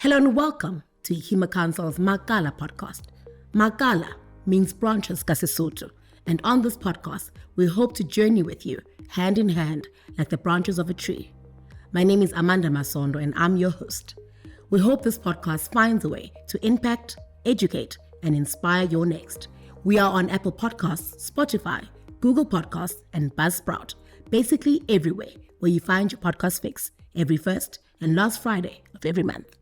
Hello and welcome to Hima Council's Makala podcast. Makala means branches ka Sesotho, and on this podcast, we hope to journey with you hand in hand like the branches of a tree. My name is Amanda Masondo and I'm your host. We hope this podcast finds a way to impact, educate, and inspire your next. We are on Apple Podcasts, Spotify, Google Podcasts, and Buzzsprout, basically everywhere where you find your podcast fix every first and last Friday of every month.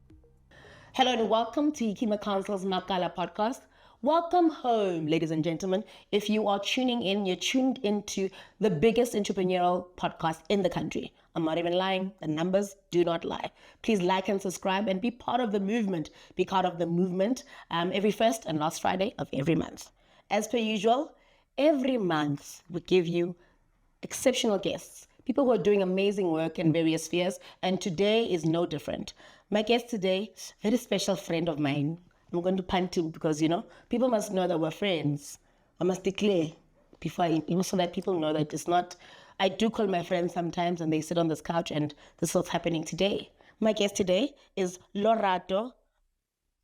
Hello and welcome to Hima Council's Makala podcast. Welcome home, ladies and gentlemen. If you are tuning in, you're tuned into the biggest entrepreneurial podcast in the country. I'm not even lying. The numbers do not lie. Please like and subscribe and be part of the movement. Be part of the movement every first and last Friday of every month. As per usual, every month we give you exceptional guests, people who are doing amazing work in various spheres, and today is no different. My guest today, very special friend of mine. I'm going to punt him because, people must know that we're friends. I must declare so that people know that it's not, I do call my friends sometimes and they sit on this couch and this is what's happening today. My guest today is Lorato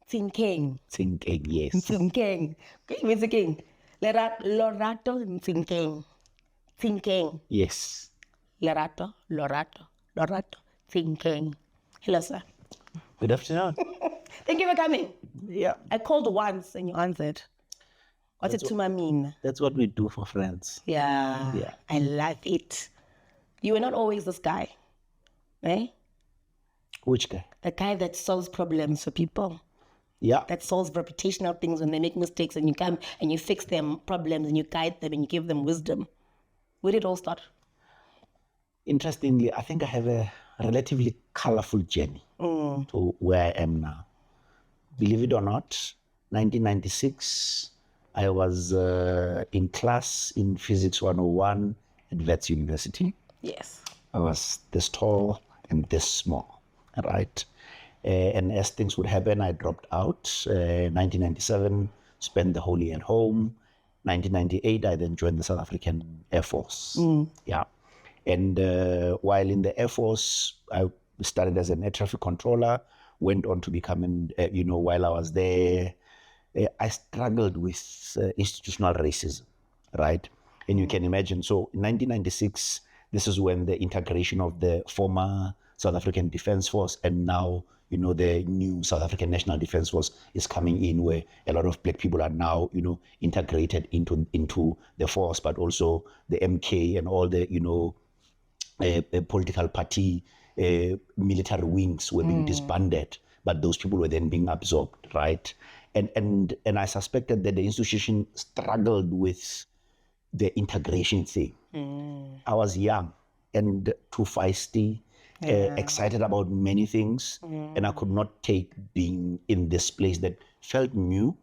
Tshenkeng. Tshenkeng, yes. Tshenkeng. Okay, means again. Lorato Tshenkeng. Tshenkeng. Yes. Lorato Tshenkeng. Hello, sir. Good afternoon. Thank you for coming. Yeah. I called once and you answered. What's it to my mean? That's what we do for friends. Yeah. I love it. You were not always this guy, eh? Which guy? The guy that solves problems for people. Yeah. That solves reputational things when they make mistakes and you come and you fix them problems and you guide them and you give them wisdom. Where did it all start? Interestingly, I think I have a relatively colorful journey to where I am now. Believe it or not, 1996, I was in class in Physics 101 at Wits University. Yes. I was this tall and this small, right? And as things would happen, I dropped out. 1997, spent the whole year at home. 1998, I then joined the South African Air Force. Yeah. And while in the Air Force, I started as an air traffic controller, went on to become, while I was there, I struggled with institutional racism, right? And you can imagine, so in 1996, this is when the integration of the former South African Defence Force and now, the new South African National Defence Force is coming in, where a lot of black people are now, integrated into the force, but also the MK and all the, political party military wings were being disbanded, but those people were then being absorbed, right? And I suspected that the institution struggled with the integration thing. I was young and too feisty, excited about many things, and I could not take being in this place that felt new,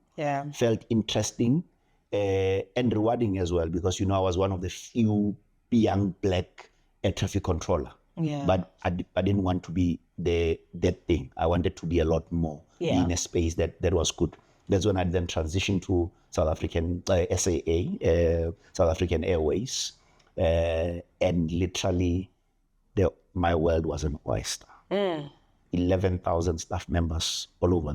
felt interesting, and rewarding as well, because I was one of the few young black air traffic controller. But I didn't want to be that thing. I wanted to be a lot more in a space that was good. That's when I then transitioned to South African SAA, South African Airways, and literally my world was an oyster. 11,000 staff members all over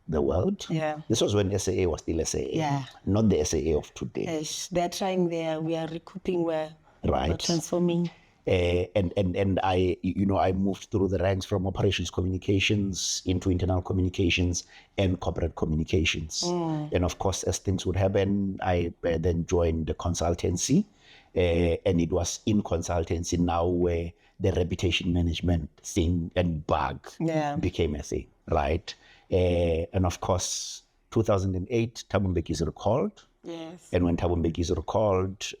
the world. Yeah. This was when SAA was still SAA, not the SAA of today. Yes, they're trying there. We are recouping where we're transforming. And I, I moved through the ranks from operations communications into internal communications and corporate communications. And of course, as things would happen, I then joined the consultancy, and it was in consultancy now where the reputation management thing and bug became a thing, right? And of course, 2008, Thabo Mbeki is recalled. Yes. And when Thabo Mbeki is recalled,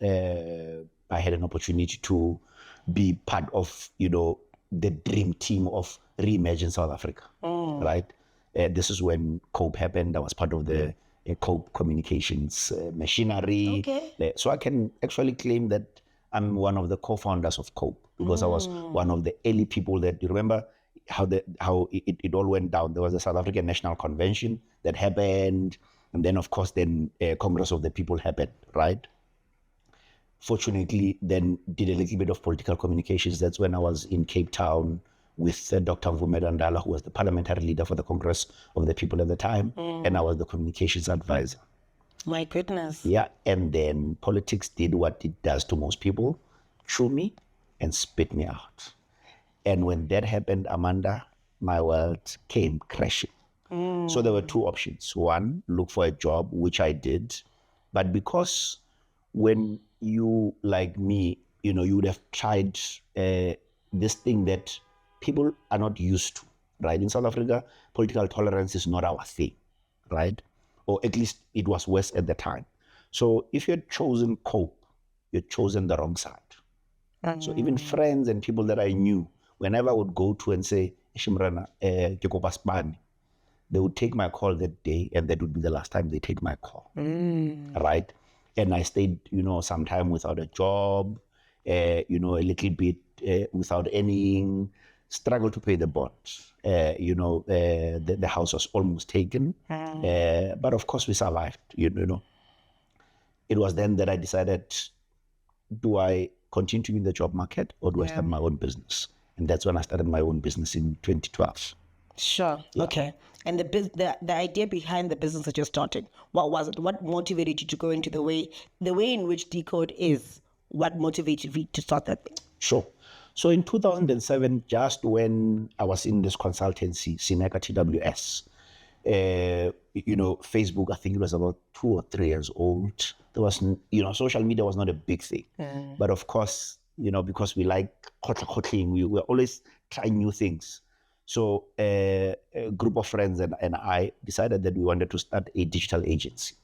I had an opportunity to be part of, the dream team of Reimagine South Africa, right? This is when COPE happened. I was part of the COPE communications machinery. Okay. So I can actually claim that I'm one of the co-founders of COPE, because I was one of the early people that, you remember how it all went down. There was the South African National Convention that happened. And then, of course, Congress of the People happened, right? Fortunately, then did a little bit of political communications. That's when I was in Cape Town with Dr. Mvume Dandala, who was the parliamentary leader for the Congress of the People at the time, and I was the communications advisor. My goodness. Yeah, and then politics did what it does to most people, chew me and spit me out. And when that happened, Amanda, my world came crashing. So there were two options. One, look for a job, which I did. But because when you, like me, you would have tried this thing that people are not used to, right? In South Africa, political tolerance is not our thing, right? Or at least it was worse at the time. So if you had chosen cope, you had chosen the wrong side. So even friends and people that I knew, whenever I would go to and say, Shimrana, ke kopa sibane, they would take my call that day, and that would be the last time they take my call, right? And I stayed, some time without a job, a little bit without anything, struggled to pay the bond. The house was almost taken, but of course we survived. It was then that I decided, do I continue in the job market or do I start my own business? And that's when I started my own business in 2012. Sure. Yeah. Okay. And the idea behind the business that you're starting, what was it? What motivated you to go into the way in which Decode is? What motivated you to start that thing? Sure. So in 2007, just when I was in this consultancy, Sineka TWS, Facebook, I think it was about 2 or 3 years old. There was, social media was not a big thing. But of course, because we like khotla-khotling, we were always trying new things. So a group of friends and I decided that we wanted to start a digital agency.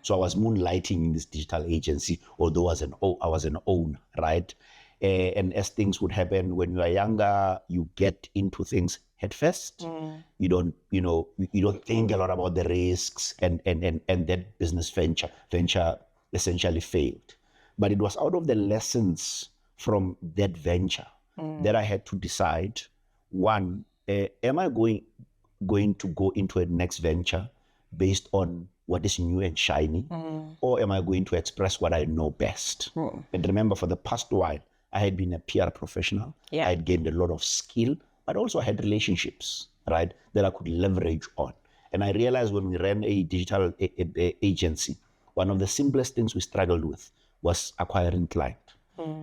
So I was moonlighting in this digital agency, although I was an owner, right? And as things would happen when you are younger, you get into things head first. You don't think a lot about the risks, and that business venture essentially failed. But it was out of the lessons from that venture that I had to decide, one, am I going to go into a next venture based on what is new and shiny, or am I going to express what I know best? And remember, for the past while, I had been a PR professional. I had gained a lot of skill, but also I had relationships, right, that I could leverage on. And I realized when we ran a digital agency, one of the simplest things we struggled with was acquiring client.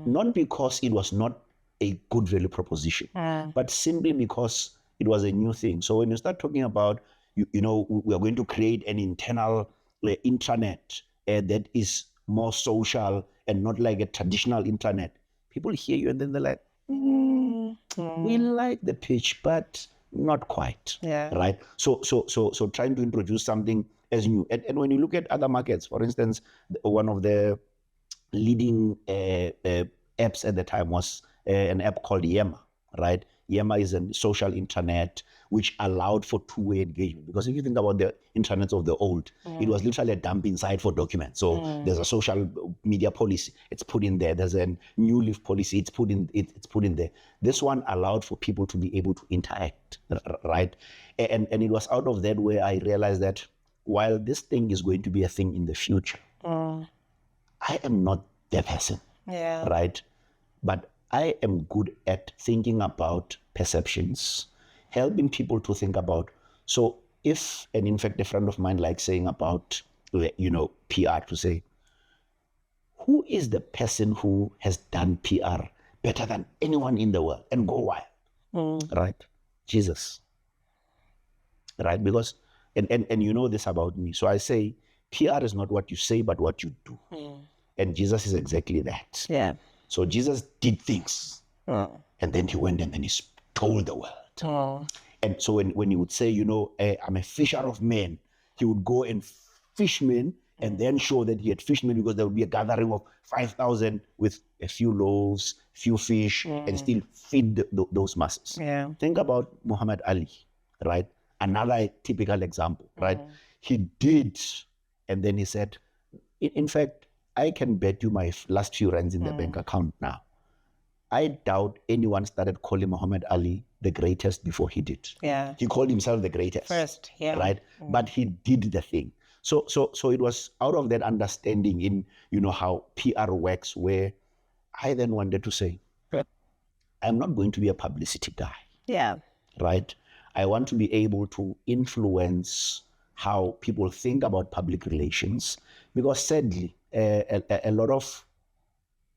Not because it was not a good value proposition, but simply because it was a new thing. So when you start talking about, we are going to create an internal intranet that is more social and not like a traditional intranet, people hear you and then they're like, we like the pitch, but not quite, right? So trying to introduce something as new. And when you look at other markets, for instance, one of the leading apps at the time was an app called Yema, right? Yema is a social internet which allowed for two-way engagement. Because if you think about the intranets of the old, it was literally a dumping site for documents. So there's a social media policy, it's put in there. There's a new leaf policy, it's put in there. This one allowed for people to be able to interact, right? And it was out of that where I realized that while this thing is going to be a thing in the future, I am not the person, right? But I am good at thinking about perceptions, helping people to think about. So if, and in fact, a friend of mine likes saying about, PR, to say, who is the person who has done PR better than anyone in the world, and go wild, right? Jesus, right? Because, and you know this about me. So I say, PR is not what you say, but what you do. And Jesus is exactly that. Yeah. So Jesus did things, and then he went and then he told the world. And so when he would say, I'm a fisher of men, he would go and fish men and then show that he had fished men, because there would be a gathering of 5,000 with a few loaves, few fish, and still feed those masses. Yeah. Think about Muhammad Ali, right? Another typical example, right? He did, and then he said, in fact, I can bet you my last few rands in the bank account now. I doubt anyone started calling Muhammad Ali the greatest before he did. Yeah. He called himself the greatest. First, right? But he did the thing. So it was out of that understanding in, how PR works, where I then wanted to say, I'm not going to be a publicity guy. Yeah. right? I want to be able to influence how people think about public relations, because sadly, a lot of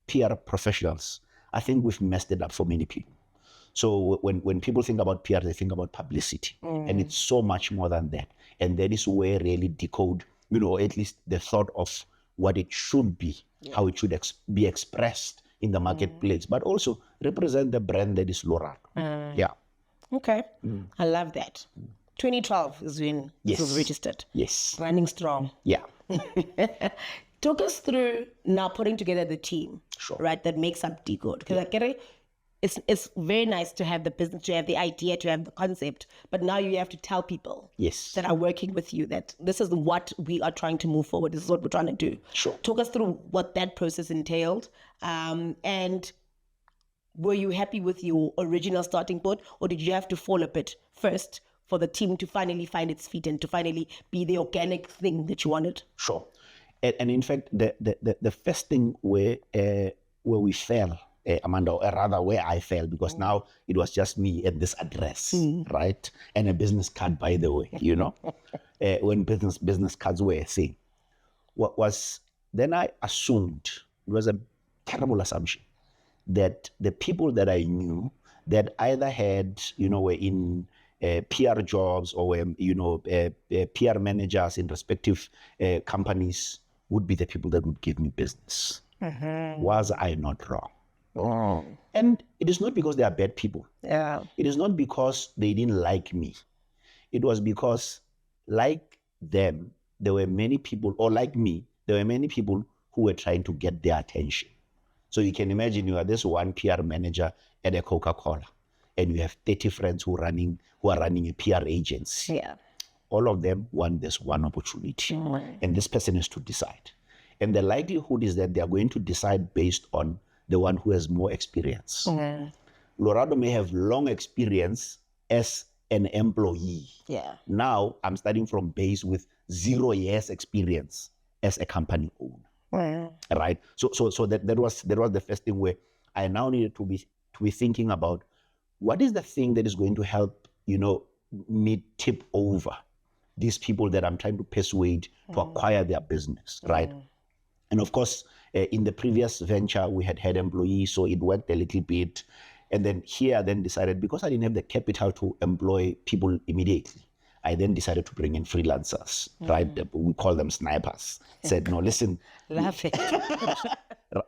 PR professionals, I think we've messed it up for many people. So when people think about PR, they think about publicity, and it's so much more than that. And that is where really Decode, at least the thought of what it should be, how it should be expressed in the marketplace, but also represent the brand that is Lorato. Yeah. Okay. I love that. 2012 is when this was Yes. registered. Yes. Running strong. Yeah. Talk us through now putting together the team, Sure. right, that makes up Decode. Because I get it. It's very nice to have the business, to have the idea, to have the concept, but now you have to tell people Yes. that are working with you that this is what we are trying to move forward. This is what we're trying to do. Sure. Talk us through what that process entailed, and were you happy with your original starting point, or did you have to fall a bit first for the team to finally find its feet and to finally be the organic thing that you wanted? Sure. And in fact, the first thing where we fell, Amanda, or rather where I fell, because now it was just me at this address, right? And a business card, by the way, when business cards were a thing. What was, then I assumed, it was a terrible assumption, that the people that I knew that either had, were in PR jobs or were, PR managers in respective companies would be the people that would give me business. Was I not wrong? Oh. And it is not because they are bad people. Yeah. It is not because they didn't like me. It was because, like them, there were many people, or like me, there were many people who were trying to get their attention. So you can imagine you are this one PR manager at a Coca-Cola, and you have 30 friends who are running a PR agency. Yeah. All of them want this one opportunity, and this person has to decide. And the likelihood is that they are going to decide based on the one who has more experience. Lorato may have long experience as an employee. Yeah. Now I'm starting from base with 0 years experience as a company owner. Right. So that was the first thing where I now needed to be thinking about what is the thing that is going to help, me tip over these people that I'm trying to persuade to acquire their business, right? And of course, in the previous venture, we had employees, so it worked a little bit. And then here I then decided, because I didn't have the capital to employ people immediately, I then decided to bring in freelancers, right? We call them snipers. Said, no, listen. Love it.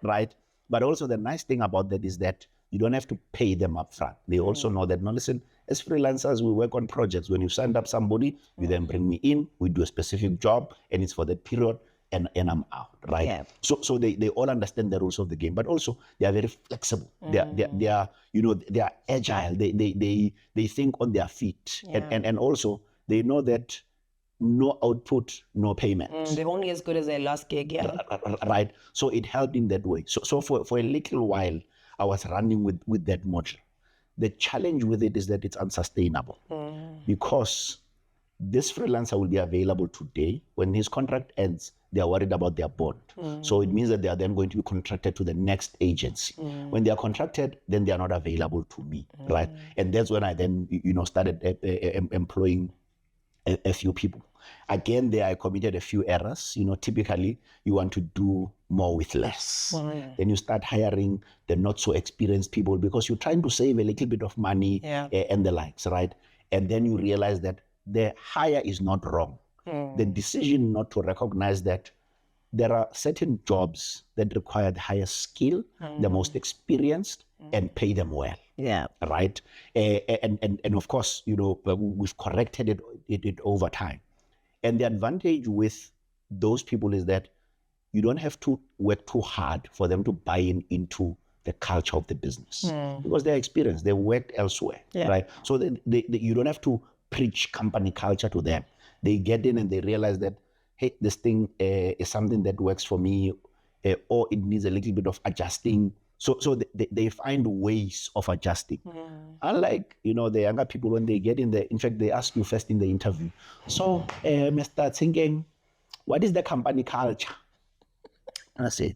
Right? But also the nice thing about that is that you don't have to pay them up front. They also know that, no, listen, as freelancers, we work on projects. When you signed up somebody, you then bring me in, we do a specific job, and it's for that period, and I'm out, right? Yeah. So they all understand the rules of the game, but also they are very flexible. They are they are agile. They think on their feet, and also they know that no output, no payment. They're only as good as their last gig, yeah. Right. So it helped in that way. So for a little while, I was running with that model. The challenge with it is that it's unsustainable because this freelancer will be available today. When his contract ends, they are worried about their bond. So it means that they are then going to be contracted to the next agency. When they are contracted, then they are not available to me, right? And that's when I then, started employing a few people. Again, there I committed a few errors. Typically you want to do more with less. Then you start hiring the not so experienced people because you're trying to save a little bit of money and the likes, right? And then you realize that the hire is not wrong. The decision not to recognize that there are certain jobs that require the highest skill, the most experienced, and pay them well. Yeah. Right. And of course, we've corrected it over time. And the advantage with those people is that you don't have to work too hard for them to buy into the culture of the business because they're experienced. They worked elsewhere. Right. So you don't have to preach company culture to them. They get in and they realize that, hey, this thing is something that works for me, or it needs a little bit of adjusting. So they find ways of adjusting. Unlike, the younger people, when they get in there, in fact, they ask you first in the interview, so, Mr. Tshenkeng, what is the company culture? And I said,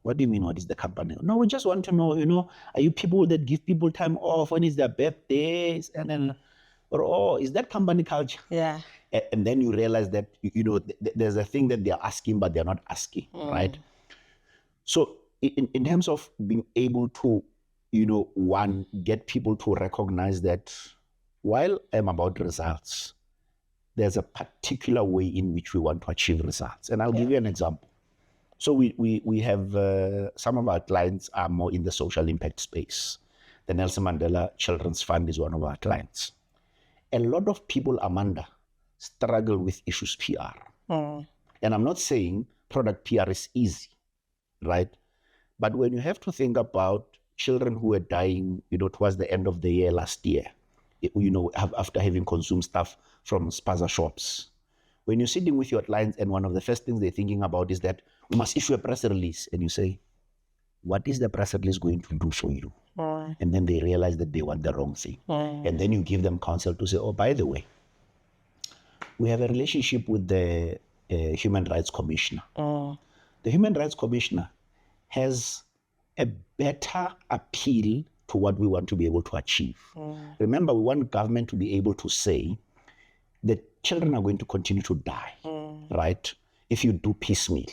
What do you mean, what is the company? No, we just want to know, are you people that give people time off? When is their birthdays? And then, or is that company culture? Yeah. And then you realize that, there's a thing that they're asking, but they're not asking, right? So in terms of being able to, one, get people to recognize that while I'm about results, there's a particular way in which we want to achieve results. And I'll give you an example. So we have some of our clients are more in the social impact space. The Nelson Mandela Children's Fund is one of our clients. A lot of people, Amanda, struggle with issues PR. And I'm not saying product PR is easy, right? But when you have to think about children who were dying, towards the end of the year last year, after having consumed stuff from spaza shops, when you're sitting with your clients and one of the first things they're thinking about is that we must issue a press release, and you say, what is the press release going to do for you? And then they realize that they want the wrong thing. And then you give them counsel to say, oh, by the way, we have a relationship with the Human Rights Commissioner. The Human Rights Commissioner has a better appeal to what we want to be able to achieve. Remember, we want government to be able to say that children are going to continue to die, right? If you do piecemeal.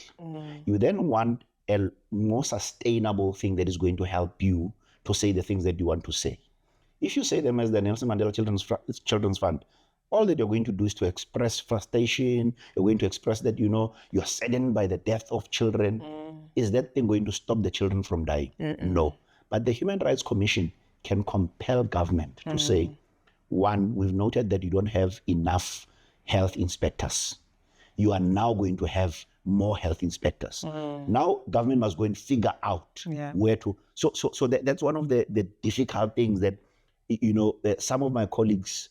You then want a more sustainable thing that is going to help you to say the things that you want to say. If you say them as the Nelson Mandela Children's Fund, all that you're going to do is to express frustration. You're going to express that, you're saddened by the death of children. Is that thing going to stop the children from dying? No. But the Human Rights Commission can compel government to say, one, we've noted that you don't have enough health inspectors. You are now going to have more health inspectors. Now government must go and figure out where to. So that's one of the difficult things that, some of my colleagues,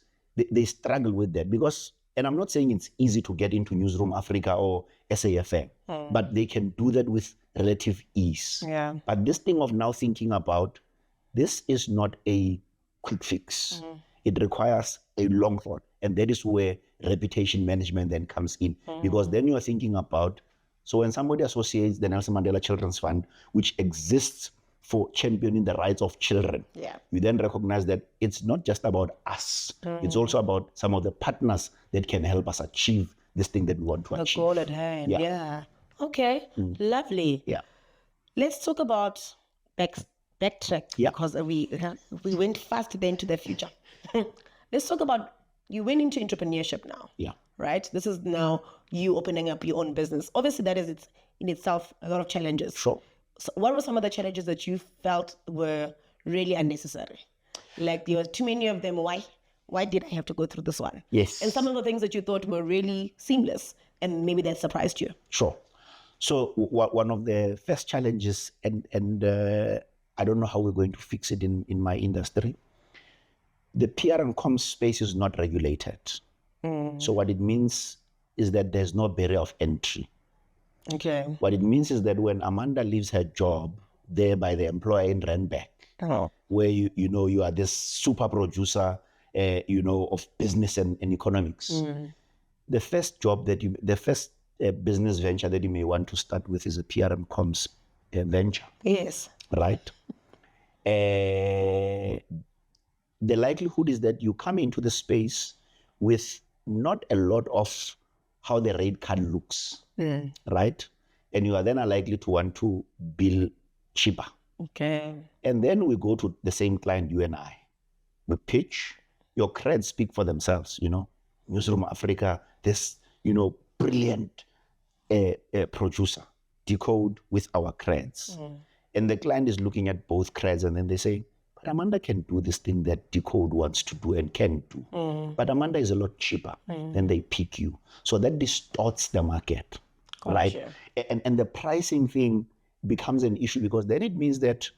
they struggle with that because, and I'm not saying it's easy to get into Newsroom Africa or SAFM, but they can do that with relative ease. But this thing of now thinking about, this is not a quick fix. It requires a long thought. And that is where reputation management then comes in. Because then you are thinking about, so when somebody associates the Nelson Mandela Children's Fund, which exists for championing the rights of children, you then recognize that it's not just about us. It's also about some of the partners that can help us achieve this thing that we want to achieve. The goal at hand, Okay, lovely. Let's talk about backtrack because we went fast then to the future. Let's talk about, you went into entrepreneurship now. Right? This is now you opening up your own business. Obviously, that is in itself a lot of challenges. Sure. So what were some of the challenges that you felt were really unnecessary? Like there were too many of them. Why did I have to go through this one? Yes. And some of the things that you thought were really seamless and maybe that surprised you. Sure. So one of the first challenges, and I don't know how we're going to fix it in my industry, the PR and comms space is not regulated. So what it means is that there's no barrier of entry. Okay. What it means is that when Amanda leaves her job there by the employer in Randburg, where you are this super producer, of business and economics, the first job the first business venture that you may want to start with is a PR and comms venture. Yes. Right. The likelihood is that you come into the space with not a lot of how the rate card looks, right? And you are then likely to want to bill cheaper. Okay. And then we go to the same client, you and I. We pitch, your creds speak for themselves, Newsroom Africa, this, brilliant producer, Decode with our creds. And the client is looking at both creds and then they say, but Amanda can do this thing that Decode wants to do and can do. But Amanda is a lot cheaper. Then they pick you. So that distorts the market, right? And the pricing thing becomes an issue because then it means that,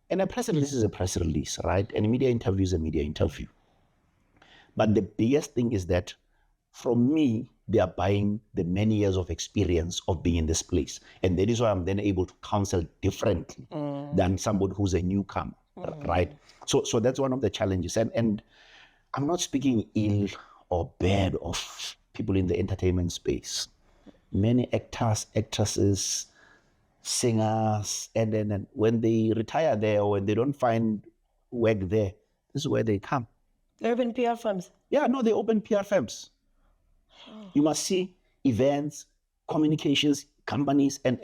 and a press release is a press release, right? And a media interview is a media interview. But the biggest thing is that from me, they are buying the many years of experience of being in this place. And that is why I'm then able to counsel differently than somebody who's a newcomer, right? So that's one of the challenges. And I'm not speaking ill or bad of people in the entertainment space. Many actors, actresses singers, and then when they retire there or when they don't find work there, this is where they come. Urban PR firms. Yeah, no, they open PR firms. You must see events, communications, companies, and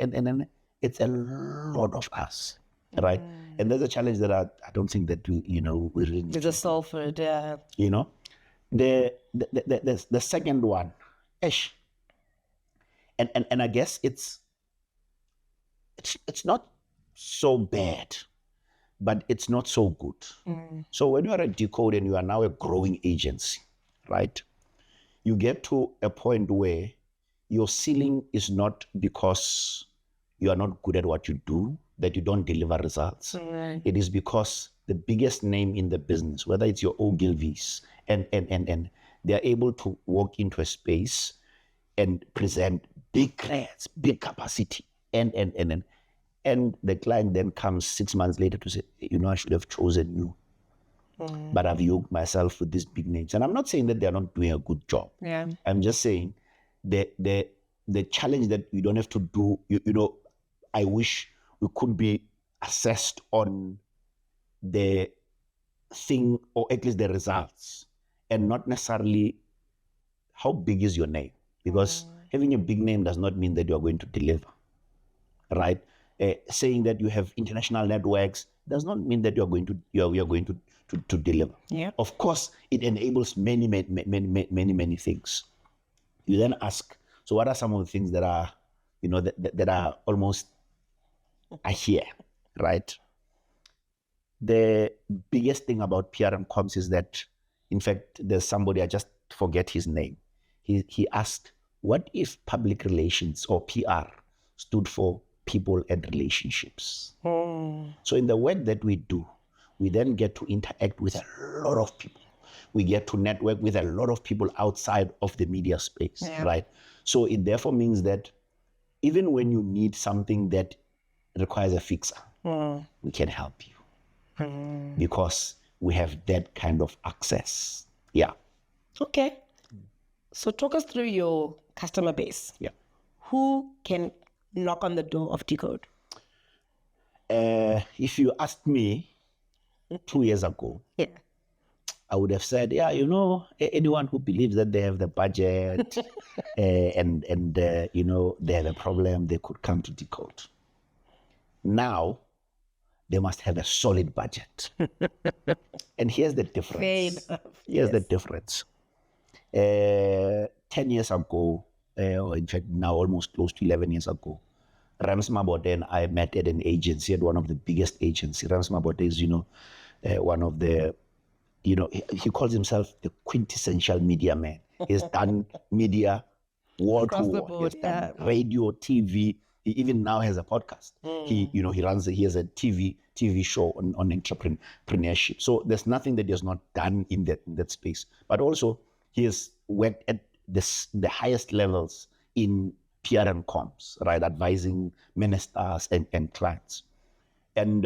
it's a lot of us, right? And there's a challenge that I don't think that we really need There's a solve for it, yeah. The second one, Ash, and I guess it's not so bad, but it's not so good. So when you are at Decode and you are now a growing agency, right? You get to a point where your ceiling is not because you are not good at what you do, that you don't deliver results. It is because the biggest name in the business, whether it's your Ogilvy's, and they are able to walk into a space and present big clients, big capacity, and the client then comes 6 months later to say, I should have chosen you. But I've yoked myself with these big names. And I'm not saying that they're not doing a good job. Yeah. I'm just saying the challenge that you don't have to do, I wish we could be assessed on the thing, or at least the results, and not necessarily how big is your name. Because having a big name does not mean that you are going to deliver, right? Saying that you have international networks does not mean that you are going to deliver. Yeah. Of course, it enables many things. You then ask, so what are some of the things that are, that are almost are here, right? The biggest thing about PR and comms is that, in fact, there's somebody, I just forget his name. He asked, what if public relations or PR stood for people and relationships? So in the work that we do, we then get to interact with a lot of people. We get to network with a lot of people outside of the media space, right? So it therefore means that even when you need something that requires a fixer, we can help you because we have that kind of access. Yeah. Okay. So talk us through your customer base. Yeah. Who can knock on the door of Decode? If you asked me 2 years ago, I would have said, anyone who believes that they have the budget and they have a problem, they could come to Decode. Now, they must have a solid budget. And here's the difference. Here's the difference. 10 years ago, or in fact now almost close to 11 years ago, Rams Mabote and I met at an agency, at one of the biggest agencies. Rams Mabote is, one of the, he calls himself the quintessential media man. He's done media wall to wall. He's done radio, TV. He even now has a podcast. He has a TV show on entrepreneurship. So there's nothing that he has not done in that space. But also he has worked at the highest levels in PR and comms, right? Advising ministers and clients. And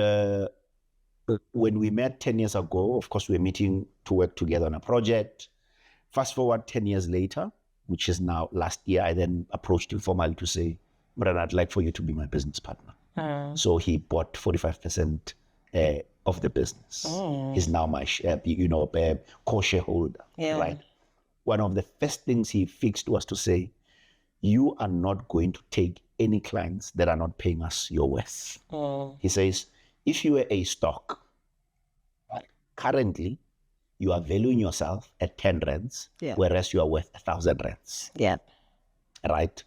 when we met 10 years ago, of course, we were meeting to work together on a project. Fast forward 10 years later, which is now last year, I then approached him formally to say, Brad, I'd like for you to be my business partner. So he bought 45% of the business. He's now my co-shareholder, right? One of the first things he fixed was to say, you are not going to take any clients that are not paying us your worth. He says, if you were a stock, currently you are valuing yourself at 10 rands, whereas you are worth 1,000 rands. Yeah. Right?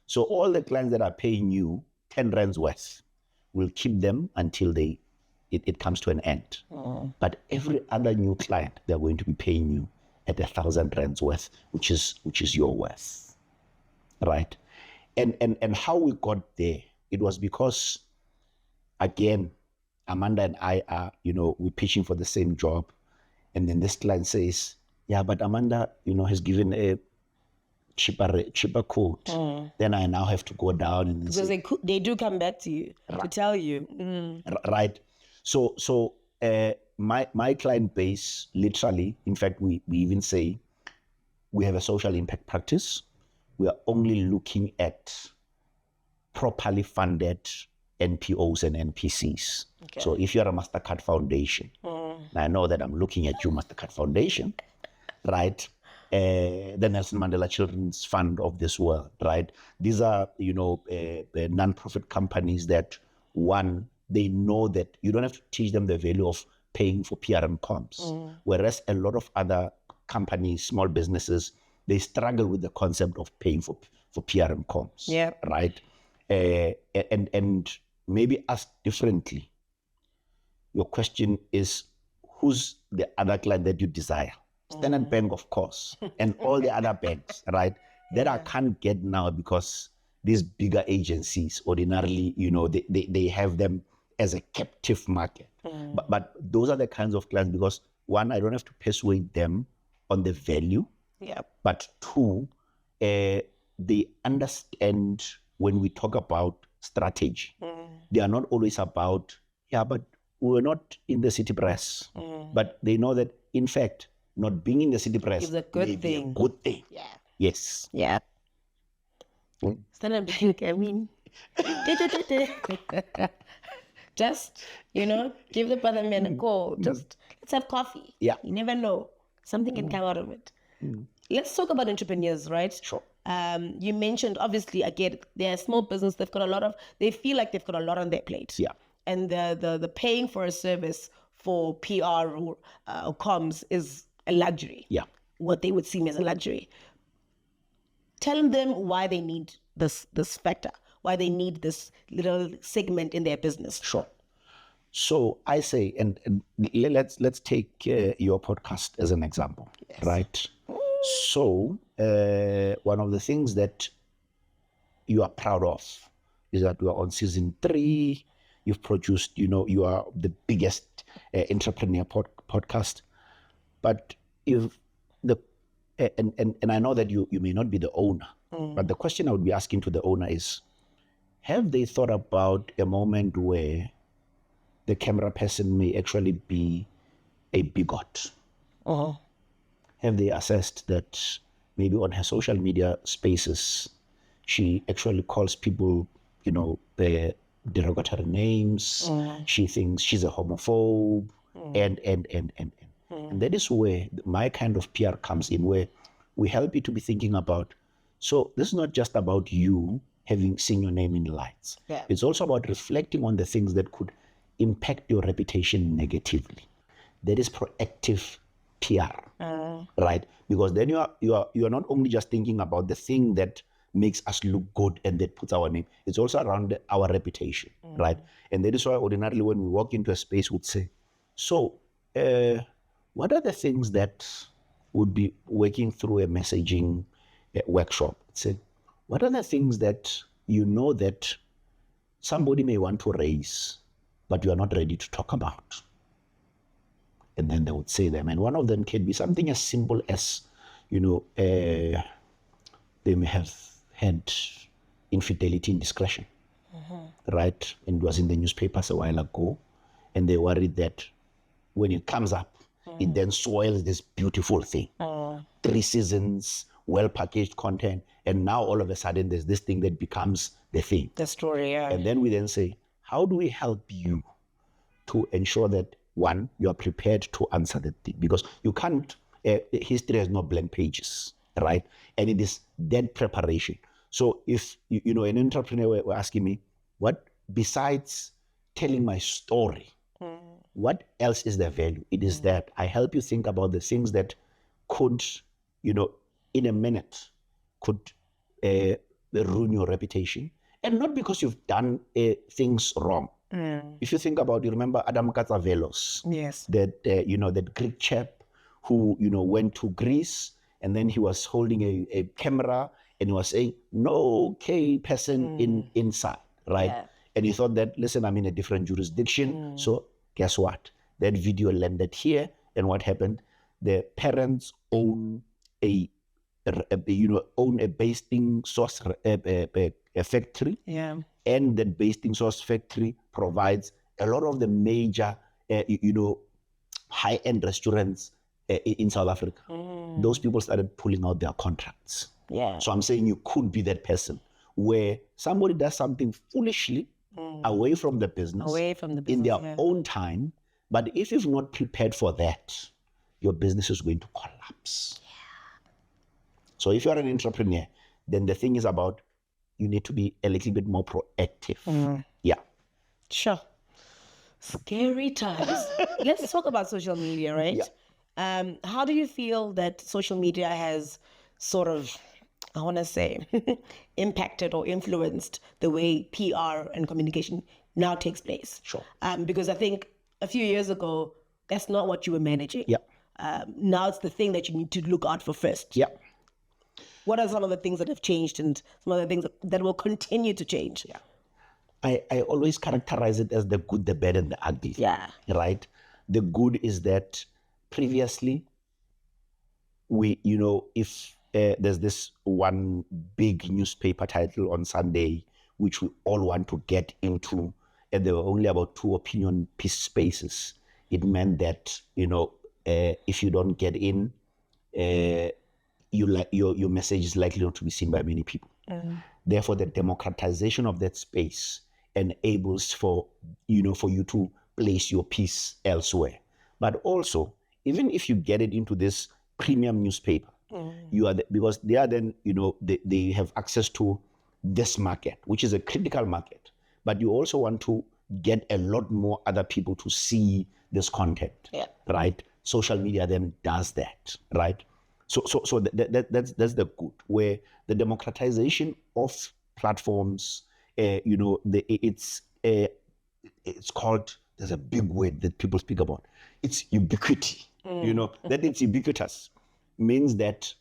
So all the clients that are paying you 10 rands worth, will keep them until it comes to an end. But every other new client, they're going to be paying you at 1,000 rands worth, which is your worth. Right? And how we got there, it was because, again, Amanda and I are, we're pitching for the same job. And then this client says, yeah, but Amanda, has given a cheaper quote. Then I now have to go down and because they do come back to you to tell you. Right. So my client base, literally, in fact, we even say we have a social impact practice. We are only looking at properly funded NPOs and NPCs. Okay. So if you're a MasterCard Foundation, and I know that I'm looking at you, MasterCard Foundation, right? The Nelson Mandela Children's Fund of this world, right? These are, non-profit companies that, one, they know that you don't have to teach them the value of paying for PR and comms. Whereas a lot of other companies, small businesses, they struggle with the concept of paying for PR and comms, right? And maybe asked differently, your question is, who's the other client that you desire? Standard Bank, of course, and all the other banks, right? That I can't get now because these bigger agencies ordinarily, they have them as a captive market. But those are the kinds of clients because, one, I don't have to persuade them on the value. But two, they understand when we talk about strategy. They are not always about, but we're not in the city press. But they know that, in fact, not being in the city press is a good may thing. be a good thing. Yes. Standard Bank, I mean, just, give the brother man a call. Just let's have coffee. Yeah. You never know. Something can come out of it. Let's talk about entrepreneurs, right? Sure. You mentioned, obviously, I get it. They're a small business. They feel like they've got a lot on their plate. Yeah. And the paying for a service for PR or comms is a luxury. Yeah. What they would see as a luxury. Tell them why they need this factor, why they need this little segment in their business. Sure. So I say, and let's take your podcast as an example, right? So one of the things that you are proud of is that you are on season 3. You've produced, you are the biggest entrepreneur podcast. But if and I know that you may not be the owner, but the question I would be asking to the owner is, have they thought about a moment where the camera person may actually be a bigot? Have they assessed that maybe on her social media spaces, she actually calls people, the derogatory names? She thinks she's a homophobe, and that is where my kind of PR comes in, where we help you to be thinking about, so this is not just about you having seen your name in lights. It's also about reflecting on the things that could impact your reputation negatively. That is proactive PR, right? Because then you are not only just thinking about the thing that makes us look good and that puts our name, it's also around our reputation, right? And that is why ordinarily when we walk into a space, we'd say, so what are the things that would be working through a messaging workshop? Say, what are the things that that somebody may want to raise, but you are not ready to talk about? And then they would say them. And one of them can be something as simple as, they may have had infidelity indiscretion, right? And it was in the newspapers a while ago. And they worried that when it comes up, it then soils this beautiful thing. 3 seasons, well-packaged content. And now all of a sudden, there's this thing that becomes the thing. The story, yeah. And then we then say, how do we help you to ensure that, one, you are prepared to answer that thing? Because you can't, history has no blank pages, right? And it is dead preparation. So if, an entrepreneur were asking me, what, besides telling my story, what else is the value? It is that I help you think about the things that could, in a minute, could ruin your reputation. And not because you've done things wrong. If you think about, you remember Adam Katsavelos? Yes. That, that Greek chap who, went to Greece and then he was holding a camera and he was saying, no K person inside, right? Yeah. And he thought that, listen, I'm in a different jurisdiction. So guess what? That video landed here. And what happened? The parents own a basting sauce a factory. Yeah. And that basting sauce factory provides a lot of the major, high-end restaurants in South Africa. Those people started pulling out their contracts. Yeah. So I'm saying you could be that person where somebody does something foolishly, away from the business, Away from the in business, their own time. But if you've not prepared for that, your business is going to collapse. So if you're an entrepreneur, then the thing is about you need to be a little bit more proactive. Yeah. Sure. Scary times. Let's talk about social media, right? How do you feel that social media has sort of, I want to say, impacted or influenced the way PR and communication now takes place? Sure. Because I think a few years ago, that's not what you were managing. Yeah. Now it's the thing that you need to look out for first. Yeah. What are some of the things that have changed and some of the things that will continue to change? Yeah. I always characterize it as the good, the bad, and the ugly. Yeah. Right? The good is that previously, if there's this one big newspaper title on Sunday, which we all want to get into, and there were only about 2 opinion piece spaces, it meant that, if you don't get in, your message is likely not to be seen by many people. Therefore, the democratization of that space enables for you to place your piece elsewhere. But also, even if you get it into this premium newspaper, because they are then, they have access to this market, which is a critical market. But you also want to get a lot more other people to see this content, right? Social media then does that, right? So that's the good, where the democratization of platforms, it's called, there's a big word that people speak about. It's ubiquity. That it's ubiquitous means that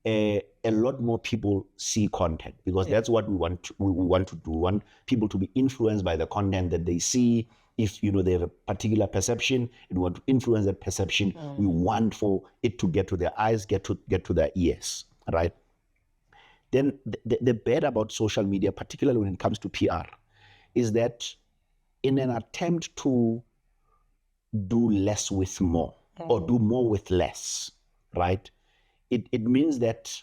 a lot more people see content, because that's what we want to do. We want people to be influenced by the content that they see. If they have a particular perception and want to influence that perception, we want for it to get to their eyes, get to their ears, right? Then the bad about social media, particularly when it comes to PR, is that in an attempt to do less with more, or do more with less, right? It means that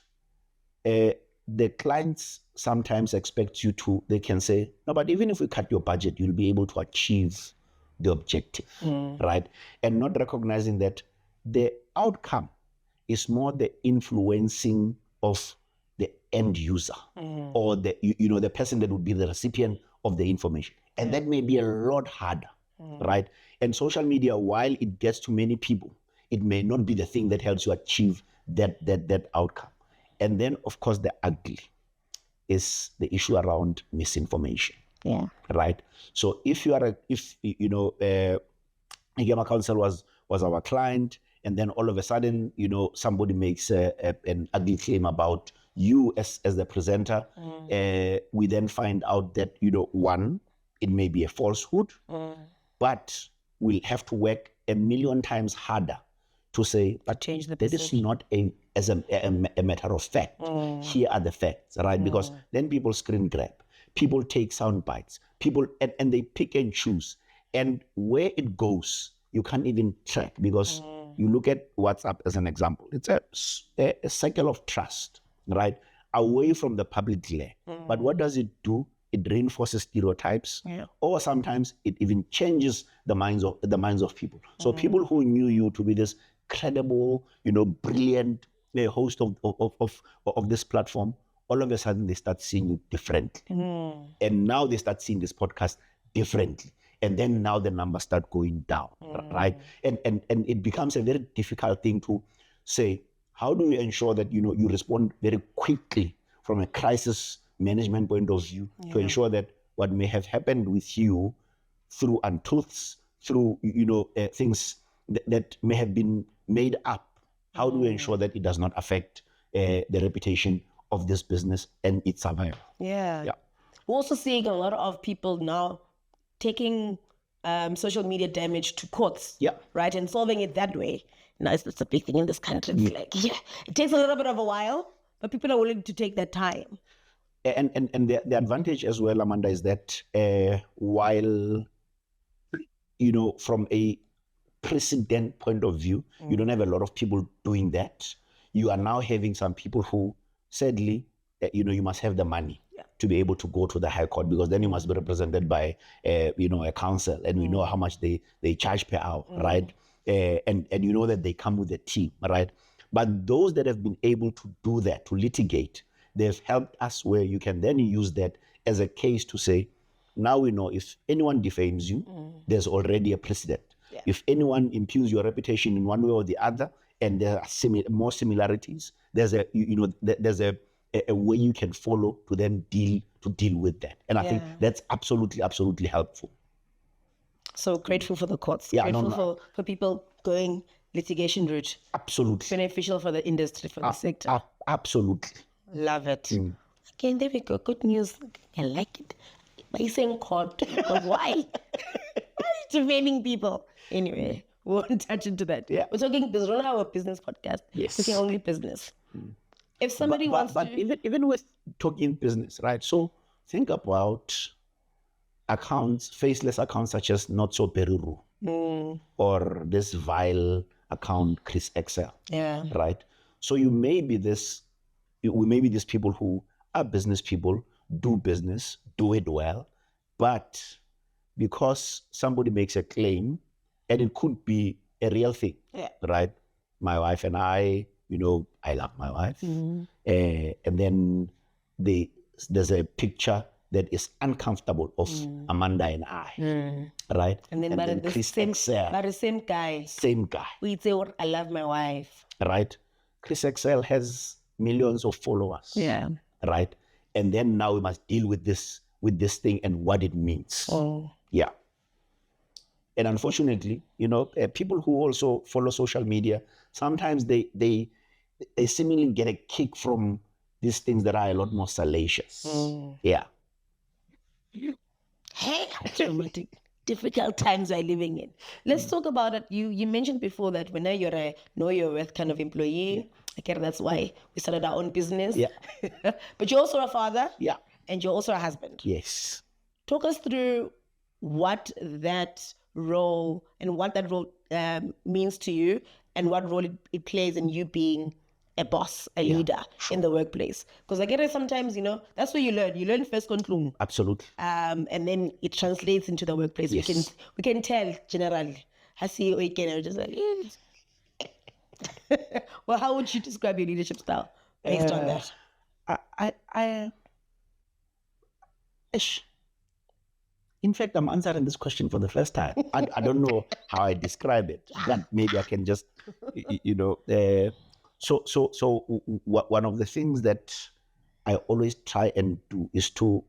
the clients sometimes expect you to, they can say, no, but even if we cut your budget, you'll be able to achieve the objective, right? And not recognizing that the outcome is more the influencing of the end user, or the the person that would be the recipient of the information. And that may be a lot harder, right? And social media, while it gets to many people, it may not be the thing that helps you achieve that outcome. And then, of course, the ugly is the issue around misinformation. Yeah. Right. So if Igama Council was our client, and then all of a sudden, somebody makes an ugly claim about you as the presenter, we then find out that, one, it may be a falsehood, but we'll have to work a million times harder to say, but change the that is not a matter of fact. Here are the facts, right? Because then people screen grab, people take sound bites, people and they pick and choose, and where it goes, you can't even track, because you look at WhatsApp as an example. It's a cycle of trust, right? Away from the public glare. But what does it do? It reinforces stereotypes, or sometimes it even changes the minds of people. So people who knew you to be this credible, brilliant host of this platform, all of a sudden they start seeing you differently. And now they start seeing this podcast differently. And then now the numbers start going down, right? And it becomes a very difficult thing to say, how do you ensure that, you respond very quickly from a crisis management point of view to ensure that what may have happened with you through untruths, through, things that may have been made up, how do we ensure that it does not affect the reputation of this business and its survival? Yeah. We're also seeing a lot of people now taking social media damage to courts, right, and solving it that way. Now it's a big thing in this country. It's it takes a little bit of a while, but people are willing to take that time. And the advantage as well, Amanda, is that while, from a precedent point of view, you don't have a lot of people doing that. You are now having some people who, sadly, you must have the money to be able to go to the High Court, because then you must be represented by, a counsel, and we know how much they charge per hour, right? And you know that they come with a team, right? But those that have been able to do that, to litigate, they've helped us where you can then use that as a case to say, now we know if anyone defames you, there's already a precedent. Yeah. If anyone impugns your reputation in one way or the other, and there are more similarities, there's a way you can follow to then deal with that. And I think that's absolutely helpful. So grateful for the courts. Yeah, grateful for people going litigation route. Absolutely. Beneficial for the industry, for the sector. Absolutely. Love it. Okay, there we go. Good news. I like it. Why are you saying court? Because why? Why are you defaming people? Anyway, we won't touch into that. Yeah. We're talking business. We're not our business podcast. Yes. We're talking only business. If somebody wants but even with talking business, right? So think about accounts, faceless accounts such as Not So Peruru, or this vile account Chris Excel. Yeah. Right. So we may be these people who are business people, do business, do it well, but because somebody makes a claim, and it could be a real thing, right? My wife and I, I love my wife, and then there's a picture that is uncomfortable of Amanda and I, right? And then Chris Excel, but the same guy. Same guy. We say, I love my wife. Right. Chris Excel has millions of followers. Yeah. Right. And then now we must deal with this thing and what it means. Yeah. And unfortunately, people who also follow social media, sometimes they seemingly get a kick from these things that are a lot more salacious. Yeah. Hey, dramatic. Difficult times we're living in. Let's talk about it. You mentioned before that when you're a know your worth kind of employee. Okay, that's why we started our own business. Yeah. But you're also a father. Yeah. And you're also a husband. Yes. Talk us through what that role means to you, and what role it plays in you being a boss, a leader in the workplace. Because I get it sometimes, that's where you learn. You learn first control. Absolutely. And then it translates into the workplace. Yes. We can tell generally. I see you again, just like, Well, how would you describe your leadership style based on that? In fact, I'm answering this question for the first time. I don't know how I describe it, but maybe I can just, So one of the things that I always try and do is to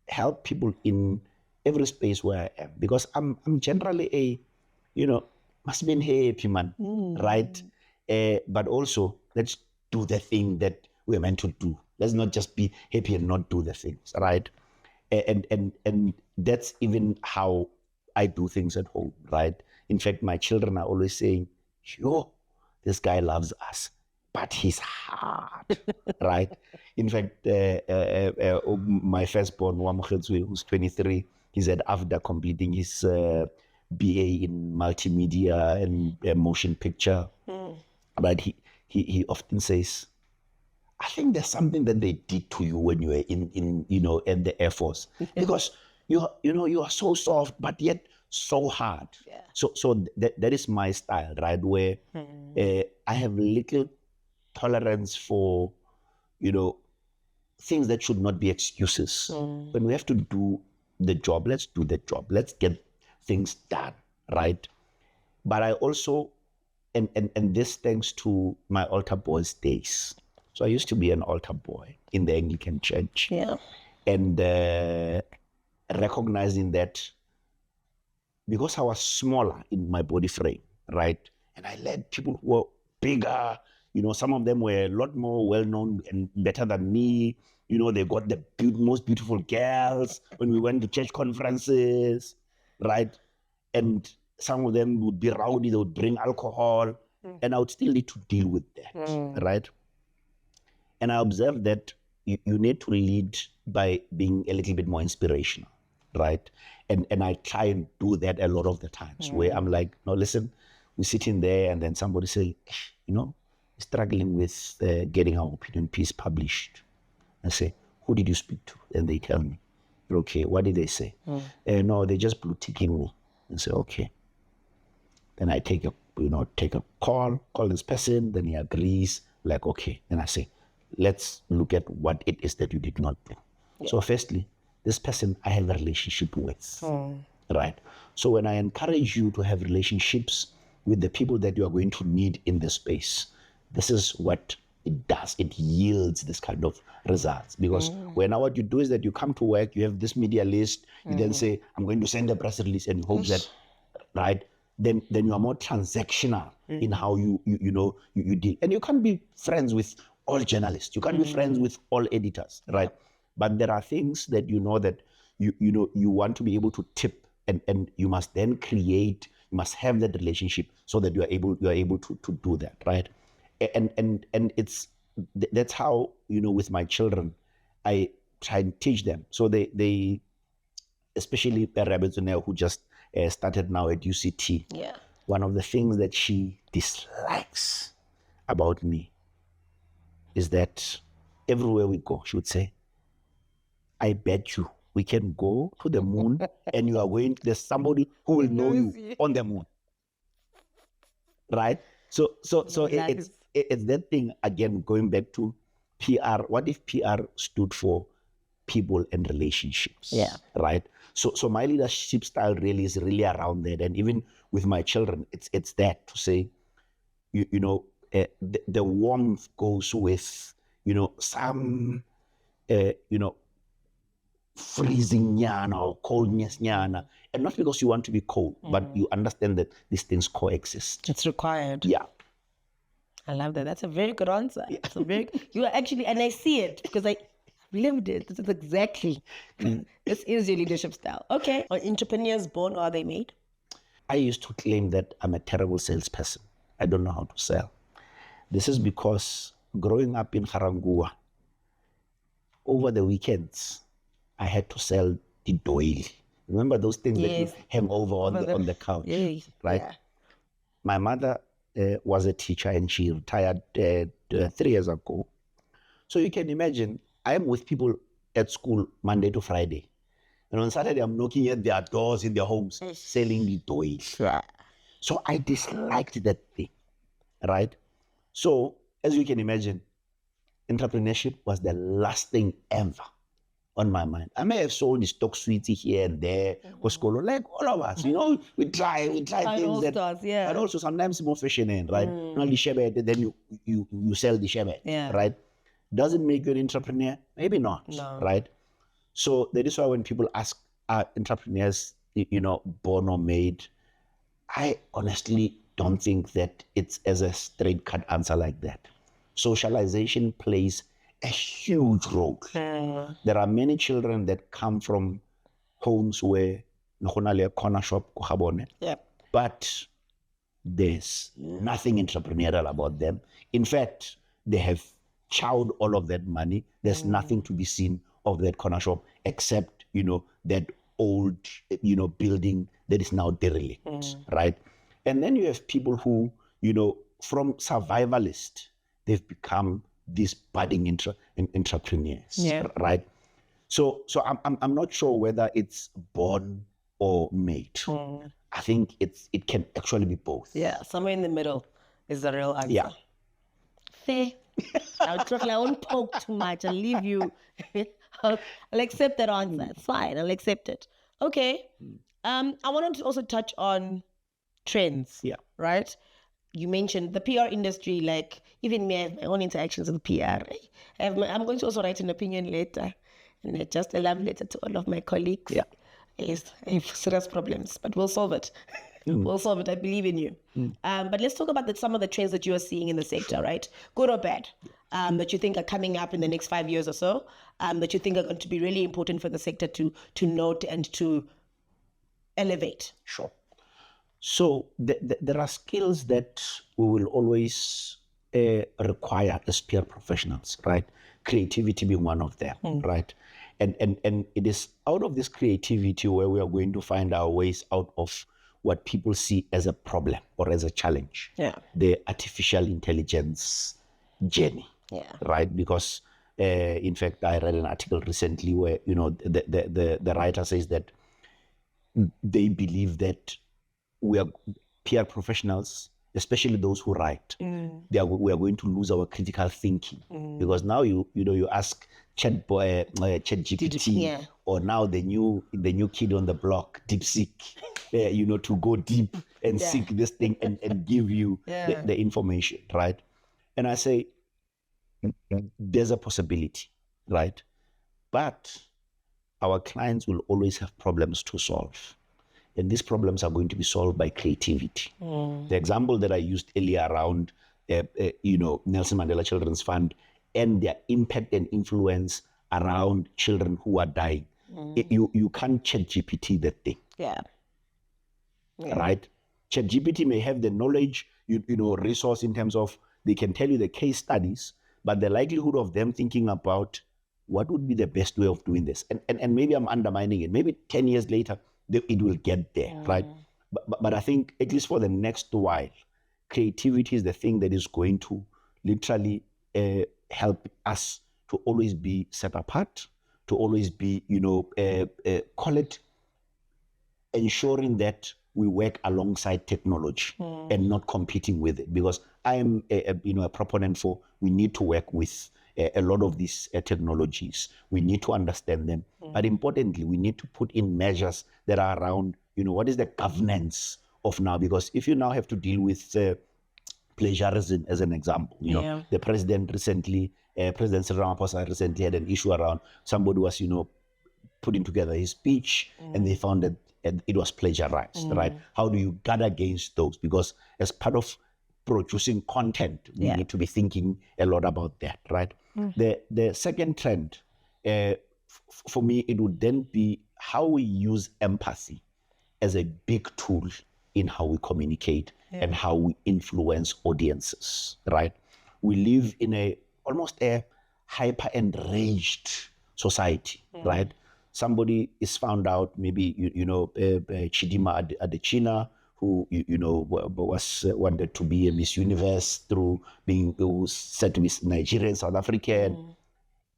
help people in every space where I am, because I'm generally must be happy man, right? But also let's do the thing that we're meant to do. Let's not just be happy and not do the things, right? And that's even how I do things at home, right? In fact, my children are always saying, this guy loves us, but he's hard, right? In fact, my firstborn, who's 23, he said after completing his BA in multimedia and motion picture, right? He often says, I think there's something that they did to you when you were in the Air Force, because you are so soft, but yet so hard. Yeah. So that is my style, right? Where I have little tolerance for, things that should not be excuses. When we have to do the job, let's do the job. Let's get things done, right? But I also, and this thanks to my altar boys days. So I used to be an altar boy in the Anglican church. Yeah. And recognizing that because I was smaller in my body frame, right? And I led people who were bigger, some of them were a lot more well-known and better than me. They got the most beautiful girls when we went to church conferences, right? And some of them would be rowdy, they would bring alcohol, and I would still need to deal with that, right? And I observed that you need to lead by being a little bit more inspirational, right? And I try and do that a lot of the times where I'm like, no, listen, we sit in there and then somebody say, struggling with getting our opinion piece published. I say, who did you speak to? And they tell me, okay, what did they say? No, they just blue ticking me. And say, okay. Then I take a call this person, then he agrees, like, okay. Then I say, let's look at what it is that you did not do. Yeah. So firstly, this person I have a relationship with, right? So when I encourage you to have relationships with the people that you are going to need in the space, this is what it does. It yields this kind of results. Because when what you do is that you come to work, you have this media list, you then say, I'm going to send a press release, and you hope that, right? Then you are more transactional in how you deal. And you can't be friends with all journalists. You can't be friends with all editors, right? But there are things that you want to be able to tip, and you must then create, you must have that relationship so that you are able to do that, right? And it's that's how, with my children, I try and teach them. So they especially Rabetsuneo, who just started now at UCT. Yeah. One of the things that she dislikes about me is that everywhere we go, she would say, I bet you we can go to the moon and there's somebody who will know you on the moon. Right? So it's that thing, again, going back to PR. What if PR stood for people and relationships? Yeah. Right? So my leadership style really is around that. And even with my children, it's that, to say, the warmth goes with, some, freezing nyana or coldness nyana. And not because you want to be cold, but you understand that these things coexist. It's required. Yeah. I love that. That's a very good answer. Yeah. You are actually, and I see it because I lived it. This is exactly, this is your leadership style. Okay. Are entrepreneurs born or are they made? I used to claim that I'm a terrible salesperson. I don't know how to sell. This is because growing up in Harangua, over the weekends, I had to sell the doily. Remember those things that you hang over on the couch, right? Yeah. My mother was a teacher, and she retired 3 years ago. So you can imagine, I am with people at school Monday to Friday. And on Saturday, I'm knocking at their doors in their homes, selling the doilies. Yeah. So I disliked that thing, right? So as you can imagine, entrepreneurship was the last thing ever on my mind. I may have sold the stock sweetie here and there, like all of us, we try things that, stars, yeah. But also sometimes more fashion end, right? Not the sherbet, then you sell the sherbet, right? Does it make you an entrepreneur? Maybe not, right? So that is why when people ask, are entrepreneurs, born or made? I honestly don't think that it's as a straight cut answer like that. Socialization plays a huge role. There are many children that come from homes where a corner shop, but there's nothing entrepreneurial about them. In fact, they have chowed all of that money. There's nothing to be seen of that corner shop except, that old, building that is now derelict, right? And then you have people who, from survivalist, they've become these budding entrepreneurs, right? So I'm not sure whether it's born or made. I think it can actually be both. Yeah, somewhere in the middle is the real answer. Yeah. Fair. I won't poke too much. I'll leave you. I'll accept that answer. It's fine. I'll accept it. Okay. I wanted to also touch on trends. Yeah. Right? You mentioned the PR industry, like even me, I have my own interactions with PR. I'm going to also write an opinion letter and just a love letter to all of my colleagues. Yeah. Yes, I have serious problems, but we'll solve it. We'll solve it. I believe in you. But let's talk about some of the trends that you are seeing in the sector, right? Good or bad, that you think are coming up in the next 5 years or so, that you think are going to be really important for the sector to note and to elevate. Sure. So there are skills that we will always require as PR professionals, right? Creativity being one of them, right? And it is out of this creativity where we are going to find our ways out of what people see as a problem or as a challenge. Yeah. The artificial intelligence journey. Yeah. Right? Because In fact, I read an article recently where, the writer says that they believe that we are PR professionals, especially those who write. We are going to lose our critical thinking because now you ask ChatGPT or now the new kid on the block, DeepSeek, to go deep and seek this thing and give you the information, right? And I say there's a possibility, right? But our clients will always have problems to solve. And these problems are going to be solved by creativity. The example that I used earlier around, Nelson Mandela Children's Fund and their impact and influence around children who are dying. You can't ChatGPT that thing. Right? ChatGPT may have the knowledge, resource in terms of they can tell you the case studies, but the likelihood of them thinking about what would be the best way of doing this, and maybe I'm undermining it. Maybe 10 years later, it will get there, right? But I think at least for the next while, creativity is the thing that is going to literally help us to always be set apart, to always be, call it ensuring that we work alongside technology and not competing with it. Because I am a proponent for we need to work with a lot of these technologies. We need to understand them. But importantly, we need to put in measures that are around, what is the governance of now? Because if you now have to deal with plagiarism as an example, the president recently, President Cyril Ramaphosa recently had an issue around somebody was, putting together his speech and they found that it was plagiarized, right? How do you guard against those? Because as part of producing content, we need to be thinking a lot about that, right? The second trend, for me, it would then be how we use empathy as a big tool in how we communicate and how we influence audiences, right? We live in almost a hyper enraged society, right? Somebody is found out, maybe, Chidima Adechina, who, was wanted to be a Miss Universe through being said to be Nigerian, South African,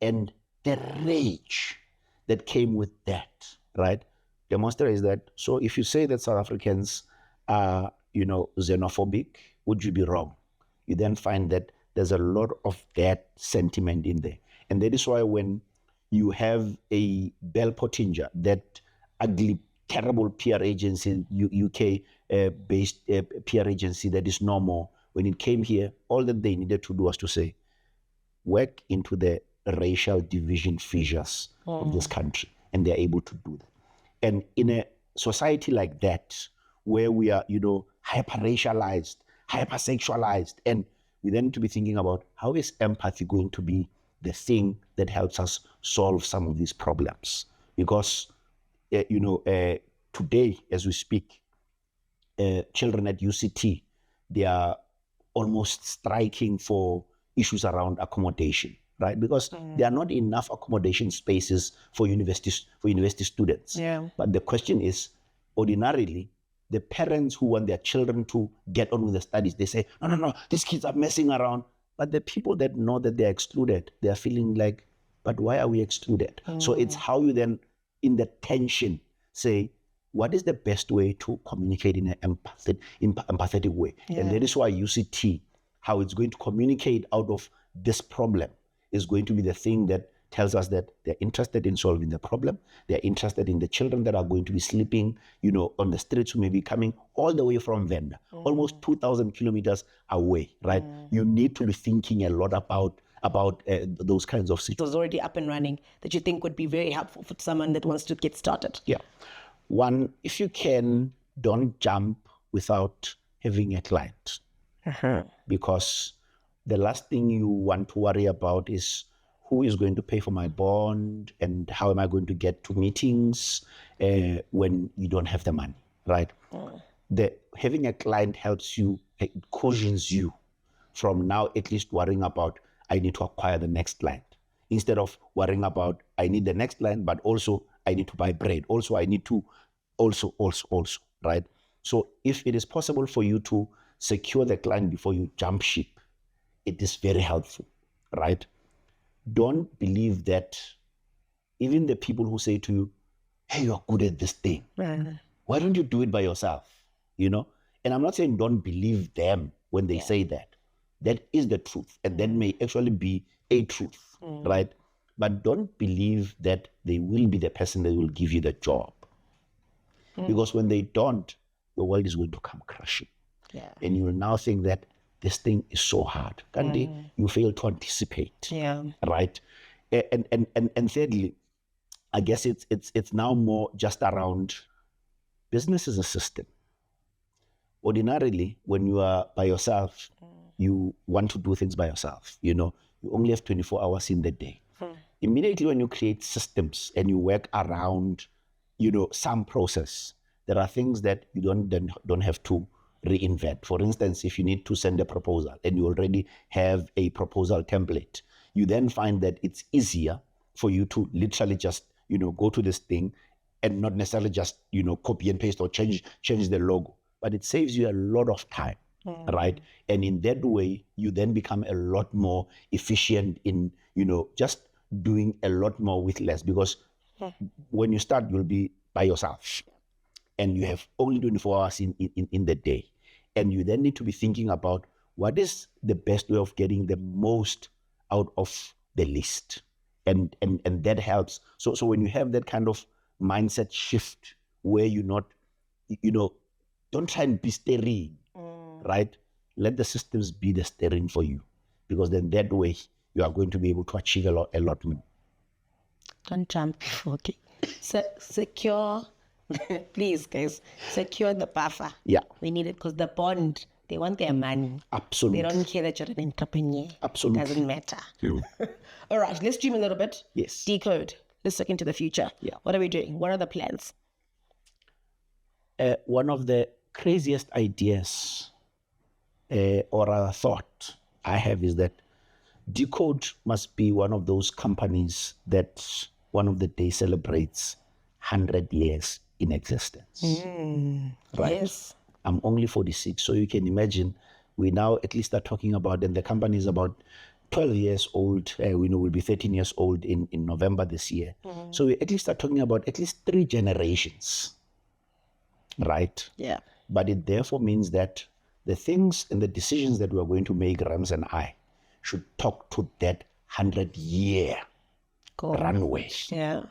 and the rage that came with that, right? Demonstrates that. So if you say that South Africans are, xenophobic, would you be wrong? You then find that there's a lot of that sentiment in there. And that is why when you have a Bell Pottinger, that ugly, terrible PR agency, UK-based PR agency that is normal, when it came here, all that they needed to do was to say, work into the racial division fissures of this country. And they're able to do that. And in a society like that, where we are, hyper-racialized, hyper-sexualized, and we then need to be thinking about how is empathy going to be the thing that helps us solve some of these problems. Because, today, as we speak, children at UCT, they are almost striking for issues around accommodation, right? Because there are not enough accommodation spaces for university students. But the question is, ordinarily, the parents who want their children to get on with the studies, they say, no, these kids are messing around. But the people that know that they're excluded, they're feeling like, but why are we excluded? So it's how you then, in the tension, say, what is the best way to communicate in an empathetic way? And that is why UCT, how it's going to communicate out of this problem, is going to be the thing that tells us that they're interested in solving the problem. They're interested in the children that are going to be sleeping, on the streets, who may be coming all the way from Venda, almost 2,000 kilometers away, right? You need to be thinking a lot about those kinds of situations. It was already up and running that you think would be very helpful for someone that wants to get started. Yeah. One, if you can, don't jump without having a client. Because the last thing you want to worry about is who is going to pay for my bond and how am I going to get to meetings when you don't have the money, right? Having a client helps you, it cautions you from now at least worrying about, I need to acquire the next client. Instead of worrying about, I need the next client, but also I need to buy bread. Also, I need to also, right? So if it is possible for you to secure the client before you jump ship, it is very helpful, right? don't believe that even the people who say to you, hey, you're good at this thing. Why don't you do it by yourself? And I'm not saying don't believe them when they say that. That is the truth. And that may actually be a truth, right? But don't believe that they will be the person that will give you the job. Because when they don't, the world is going to come crashing. Yeah. And you will now think that this thing is so hard. You fail to anticipate. Yeah. Right? And thirdly, I guess it's now more just around business as a system. Ordinarily, when you are by yourself, you want to do things by yourself. You only have 24 hours in the day. Immediately when you create systems and you work around, some process, there are things that you don't have to reinvent. For instance, if you need to send a proposal and you already have a proposal template, you then find that it's easier for you to literally just, go to this thing and not necessarily just, copy and paste or change the logo. But it saves you a lot of time, right? And in that way, you then become a lot more efficient in, just doing a lot more with less. Because when you start, you'll be by yourself. And you have only 24 hours in the day. And you then need to be thinking about what is the best way of getting the most out of the list. And that helps. So when you have that kind of mindset shift where you're not, don't try and be steering, right? Let the systems be the steering for you. Because then that way you are going to be able to achieve a lot more. Don't jump. Okay. Secure. Please, guys, secure the buffer. Yeah. We need it because the bond, they want their money. Absolutely. They don't care that you're an entrepreneur. Absolutely. It doesn't matter. Yeah. All right, let's dream a little bit. Yes. Decode. Let's look into the future. Yeah. What are we doing? What are the plans? One of the craziest ideas or a thought I have is that Decode must be one of those companies that one of the days celebrates 100 years in existence. Right? Yes. I'm only 46, so you can imagine we now at least are talking about, and the company is about 12 years old. We know we'll be 13 years old in November this year. So we at least are talking about at least 3 generations, right? Yeah. But it therefore means that the things and the decisions that we are going to make, Rams and I, should talk to that 100-year runway. Yeah.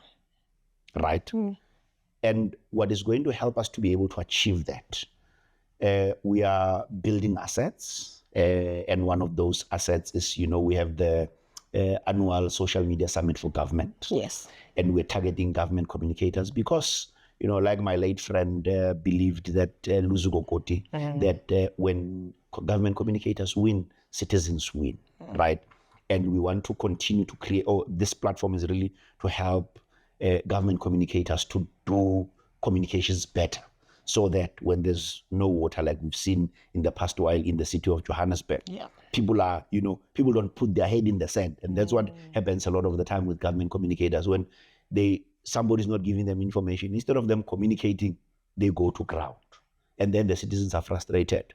Right? And what is going to help us to be able to achieve that? We are building assets, and one of those assets is, we have the annual social media summit for government. Yes. And we're targeting government communicators because, like my late friend believed that Luzuko Koti, that when government communicators win, citizens win, right? And we want to continue to create, this platform is really to help government communicators to do communications better, so that when there's no water, like we've seen in the past while in the city of Johannesburg, people are, people don't put their head in the sand. And that's what happens a lot of the time with government communicators. When somebody's not giving them information, instead of them communicating, they go to ground. And then the citizens are frustrated.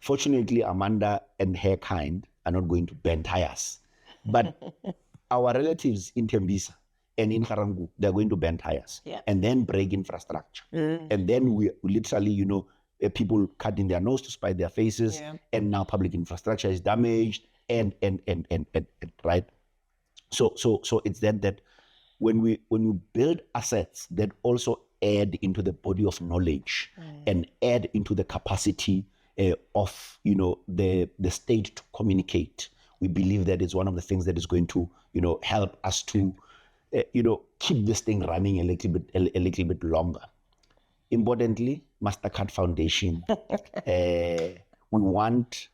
Fortunately, Amanda and her kind are not going to bend tires. But our relatives in Tembisa and in Karangu, they're going to bend tires and then break infrastructure. And then we literally, people cutting their nose to spite their faces, and now public infrastructure is damaged, and right. So it's that when we build assets that also add into the body of knowledge and add into the capacity of the state to communicate, we believe that is one of the things that is going to help us to keep this thing running a little bit longer. Importantly, Mastercard Foundation, we want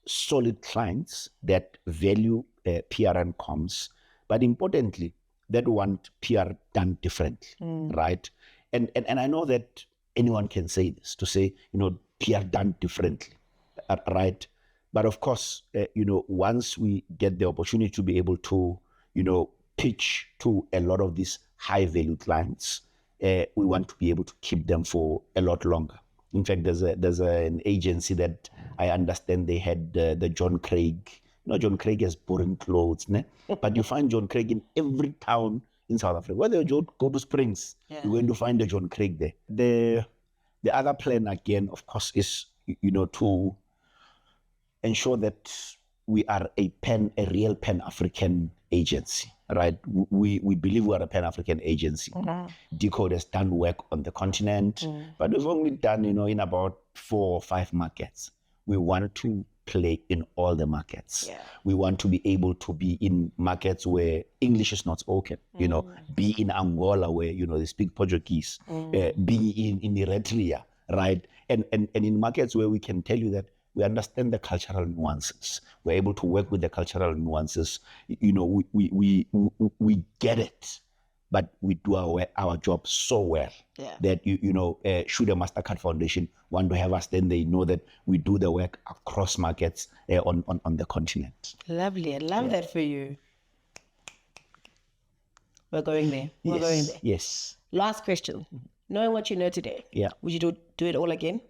solid clients that value PR and comms, but importantly, that want PR done differently, right? And I know that anyone can say this, to say PR done differently, right? But of course, once we get the opportunity to be able to pitch to a lot of these high value clients, we want to be able to keep them for a lot longer. In fact, there's an agency that I understand they had the John Craig John Craig has boring clothes, ne? But you find John Craig in every town in South Africa. Whether you go to Springs, you're going to find a John Craig there. The other plan, again, of course, is, to ensure that we are a real Pan-African agency, right? We believe we are a Pan-African agency. Decode has done work on the continent, but we've only done, in about 4 or 5 markets. We want to play in all the markets. We want to be able to be in markets where English is not spoken, be in Angola where, they speak Portuguese, be in Eritrea, right? And in markets where we can tell you that we understand the cultural nuances. We're able to work with the cultural nuances. We get it, but we do our job so well that should a MasterCard Foundation want to have us, then they know that we do the work across markets on the continent. Lovely. I love that for you. We're going there. We're going there. Yes. Last question. Knowing what you know today, would you do it all again?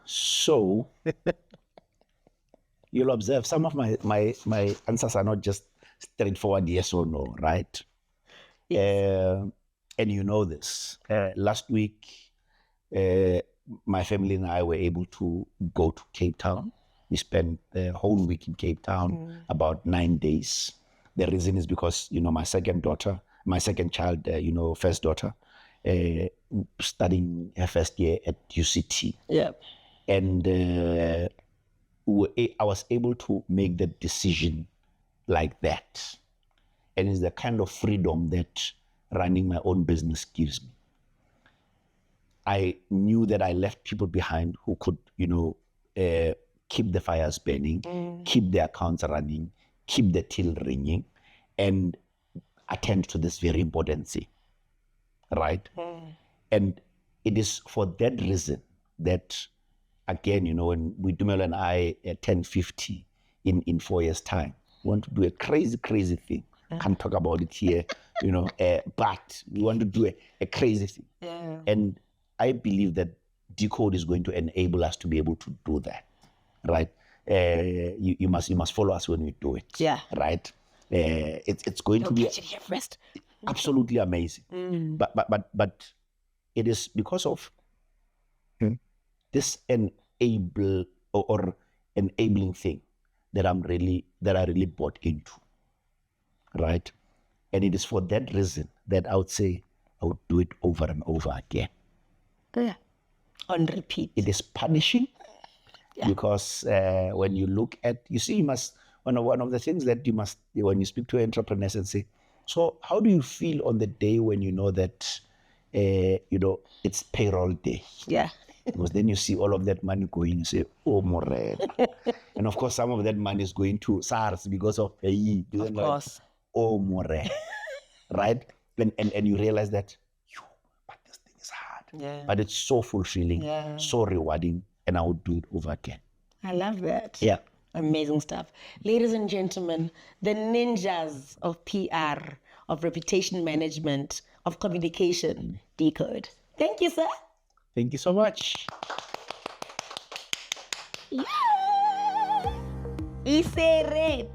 So you'll observe some of my answers are not just straightforward yes or no, right? Yes. And you know this. Last week, my family and I were able to go to Cape Town. We spent the whole week in Cape Town, about 9 days. The reason is because, my second child, first daughter, studying her first year at UCT. Yeah. And I was able to make the decision like that. And it's the kind of freedom that running my own business gives me. I knew that I left people behind who could, keep the fires burning, keep the accounts running, keep the till ringing, and attend to this very important thing, right? And it is for that reason that, again, when Dumelo and I turn 50 in 4 years' time, we want to do a crazy, crazy thing. Can't talk about it here, but we want to do a crazy thing. Yeah. And I believe that Decode is going to enable us to be able to do that, right? You must follow us when we do it. Yeah. Right? It's going to be catch it here first. Absolutely amazing. But it is because of this enabling thing that I really bought into, right? And it is for that reason that I would say I would do it over and over again. Yeah. On repeat. It is punishing because when you look at, one of the things that you must, when you speak to entrepreneurs and say, so how do you feel on the day when you know that, it's payroll day? Yeah. Because then you see all of that money going, you say, oh, Morel. And of course, some of that money is going to SARS because of pay. Of course. Oh, Morel. Right? And you realize that, but this thing is hard. Yeah. But it's so fulfilling, so rewarding, and I would do it over again. I love that. Yeah. Amazing stuff. Ladies and gentlemen, the ninjas of PR, of reputation management, of communication, Decode. Thank you, sir. Thank you so much. Yeah. Iserete.